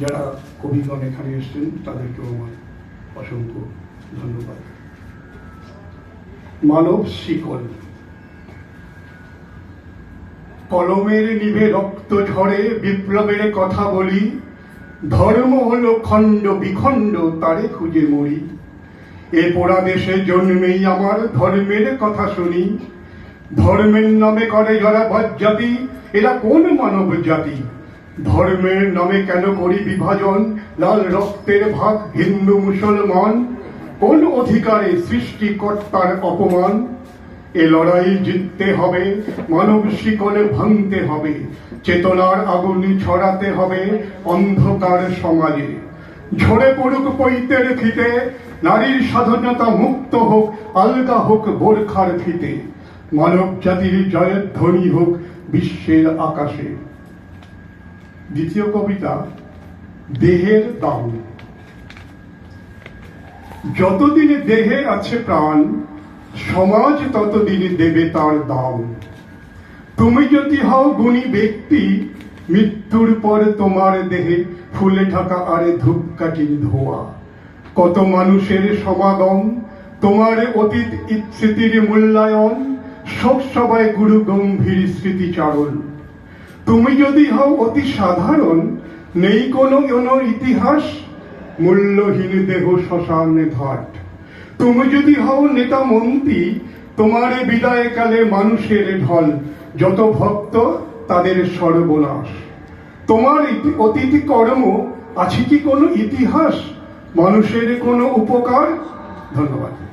যারা কবিগণ এখানে এসেছেন তাদেরকেও আমার অসংখ্য ধন্যবাদ। মানব শিকল। কলমের নিভে রক্ত ঝরে বিপ্লবের কথা বলি, ধর্ম হলো খণ্ড বিখণ্ড তারে খুঁজে মরি। এ পোড়া দেশে জন্মেই আমার ধর্মের কথা শুনি, ধর্মের নামে করে যারা বজ্জাতি এরা কোন মানব জাতি? ধর্মের নামে কেন করি বিভাজন, লাল রক্তের ভাগ হিন্দু মুসলমান? কোন অধিকারে সৃষ্টিকর্তার অপমান? এ লড়াই জিততে হবে, মানব শিকলে ভাঙতে হবে, চেতনার আগুন ছড়াতে হবে অন্ধকার সমাজে। ঝরে পড়ুক পৈতের ফিতে, নারীর স্বাধীনতা মুক্ত হোক, আলগা হোক বোরখার ফিতে, মানব জাতির জয়ের ধ্বনি হোক বিশ্বের আকাশে। দ্বিতীয় কবিতা, দেহের দাম। যতদিনে দেহে আছে প্রাণ, সমাজ ততদিনে দেবে তার দাম। তুমি যদি হও গুণী ব্যক্তি, মৃত্যুর পর তোমার দেহে ফুলে ঢাকা আরে ধূপকাঠির ধোয়া। কত মানুষের সমাগম, তোমার অতীত স্মৃতির মূল্যায়ন, শোক সবাই গুরু গম্ভীর স্মৃতিচারণ। তুমি যদি হও অতি সাধারণ, নেই কোনো ইতিহাস, মূল্যহীন দেহ শ্মশানে ঘাট। তুমি যদি হও নেতা মন্ত্রী, তোমার বিদায়কালে মানুষের ঢল, যত ভক্ত তাদের সর্বনাশ। তোমার অতীত কর্ম আছে কি কোনো ইতিহাস, মানুষের কোনো উপকার? ধন্যবাদ।